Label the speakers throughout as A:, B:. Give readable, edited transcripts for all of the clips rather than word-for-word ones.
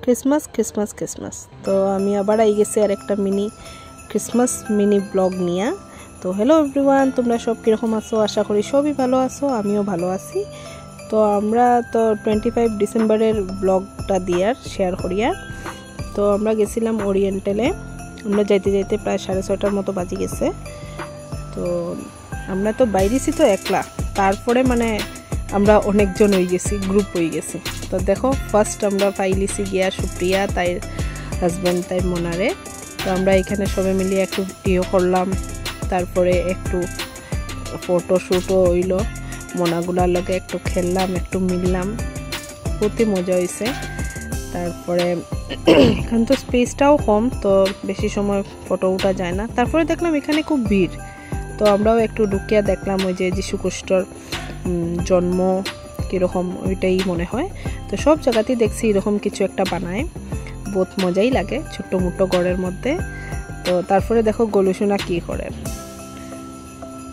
A: Christmas Christmas Christmas. তো আমি আবার আই গেছি আর একটা ক্রিসমাস মিনি ব্লগ নিয়ে। তো হ্যালো এভরিওয়ান, তোমরা সব কীরকম আছো? আশা করি সবই ভালো আছো, আমিও ভালো আছি। তো আমরা তো 25 ডিসেম্বরের ব্লগটা দিয়ার শেয়ার করিয়ার। তো আমরা গেছিলাম ওরিয়েন্টালে। আমরা যাইতে যাইতে প্রায় 6:30টার মতো বাজে গেছে। তো আমরা তো বাইরেছি তো একলা, তারপরে মানে আমরা অনেকজন হয়ে গেছি, গ্রুপ হয়ে গেছি। তো দেখো ফার্স্ট আমরা পাইলিছি গিয়া সুপ্রিয়া, তাই হাজব্যান্ড, তাই মনারে। তো আমরা এখানে সবাই মিলিয়ে একটু ভিডিও করলাম, তারপরে একটু ফটোশ্যুটও হইল, মনাগুলার লগে একটু খেললাম, একটু মিললাম, খুবই মজা হয়েছে। তারপরে এখান তো স্পেসটাও কম, তো বেশি সময় ফটো ওঠা যায় না। তারপরে দেখলাম এখানে খুব ভিড়, তো আমরাও একটু ঢুকিয়া দেখলাম ওই যে যীশু খ্রিস্টর জন্ম কীরকম ওইটাই মনে হয়। তো সব জায়গাতেই দেখছি এরকম কিছু একটা বানায়, বহুত মজাই লাগে ছোট্ট মোটো ঘরের মধ্যে। তো তারপরে দেখো গলুসোনা কি করে,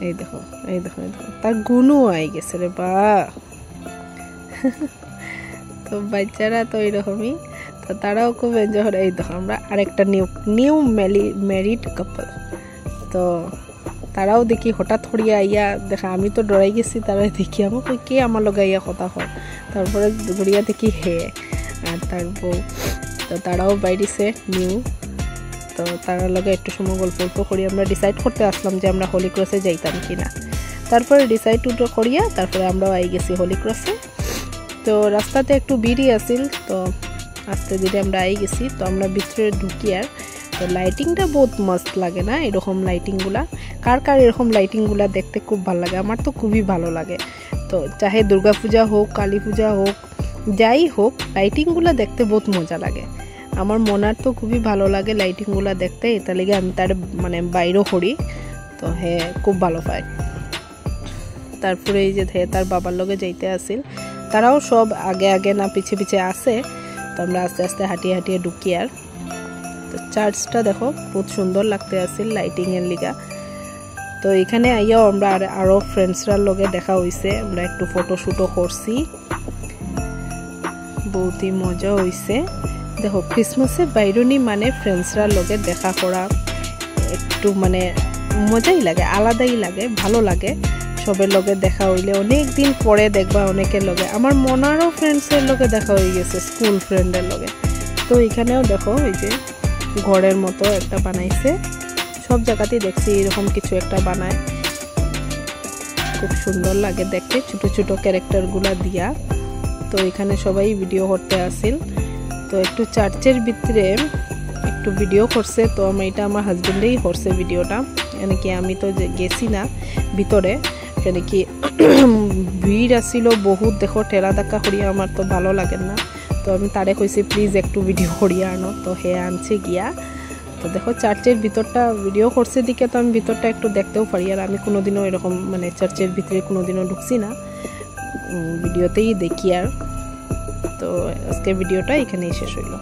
A: এই দেখো এই দেখো এই দেখো, তার গুণও আই গেছে রে বা। তো বাচ্চারা তো এরকমই, তো তারাও খুব এনজয় করে। এই দেখো আমরা আরেকটা নিউ ম্যারিড কাপল। তো তারাও দেখি হঠাৎ করিয়া আইয়া দেখা, আমি তো ডরাই গেছি, তারা দেখি আমাকে কে আমার লগে আইয়া কথা হয়। তারপরে ঘুরিয়া দেখি হে আর তার বউ। তো তারাও বাইরেছে নিউ। তো তার লগে একটু সময় গল্প করি আমরা ডিসাইড করতে আসলাম যে আমরা হোলি ক্রসে যাইতাম কি না। তারপরে ডিসাইড করিয়া তারপরে আমরাও আই গেছি হোলি ক্রসে। তো রাস্তাতে একটু ভিড়ই আসিল, তো আস্তে ধীরে আমরা আই গেছি। তো আমরা ভিতরে ঢুকি আর তো লাইটিংটা বহুত মস্ত লাগে না এরকম লাইটিংগুলা? কার কার এরকম লাইটিংগুলা দেখতে খুব ভালো লাগে? আমার তো খুবই ভালো লাগে। তো চাহে দুর্গা পূজা হোক, কালী পূজা হোক, যাই হোক, লাইটিংগুলা দেখতে বহুত মজা লাগে। আমার মনার তো খুবই ভালো লাগে লাইটিংগুলা দেখতে, এটা লেগে আমি তার মানে বাইরেও করি। তো হ্যাঁ, খুব ভালো পায়। তারপরে এই যে তার বাবার লগে যাইতে আসিল, তারাও সব আগে আগে না পিছে পিছে আসে। তো আমরা আস্তে আস্তে হাঁটিয়ে হাঁটিয়ে ঢুকি আর। তো চার্চটা দেখো বহুত সুন্দর লাগতে আসিল লাইটিংয়ের লিগা। তো এখানে আইয়াও আমরা আরও ফ্রেন্ডসরার লগে দেখা হয়েছে, আমরা একটু ফটোশ্যুটও করছি, বহুতই মজা হয়েছে। দেখো ক্রিসমাসে বাইরনি মানে ফ্রেন্ডসরার লগে দেখা করা একটু মানে মজাই লাগে, আলাদাই লাগে, ভালো লাগে। সবের লগে দেখা হইলে অনেক দিন পরে দেখবা অনেকের লগে। আমার মনারও ফ্রেন্ডসের লগে দেখা হয়ে গেছে, স্কুল ফ্রেন্ডের লগে। তো এখানেও দেখো এই যে ঘরের মতো একটা বানাইছে, সব জায়গাতেই দেখছি এরকম কিছু একটা বানায়, খুব সুন্দর লাগে দেখতে, ছোট ছোট ক্যারেক্টারগুলা দিয়া। তো এখানে সবাই ভিডিও করতে আসিল। তো একটু চার্চের ভিতরে একটু ভিডিও করছে। তো এটা আমার হাজবেন্ডেই করছে ভিডিওটা, কি আমি তো গেছি না ভিতরে, কেন কি ভিড় আসিল বহুত। দেখো ঠেলা ধাক্কা করিয়া আমার তো ভালো লাগে না। তো আমি তারে কইছি প্লিজ একটু ভিডিও করিয়া আনো, তো হে আনছে গিয়া। তো দেখো চার্চের ভিতরটা ভিডিও করছে দিকে, তো আমি ভিতরটা একটু দেখতেও পারি। আর আমি কোনোদিনও এরকম মানে চার্চের ভিতরে কোনোদিনও ঢুকছি না, ভিডিওতেই দেখি আর। তো আজকের ভিডিওটা এখানেই শেষ হইল।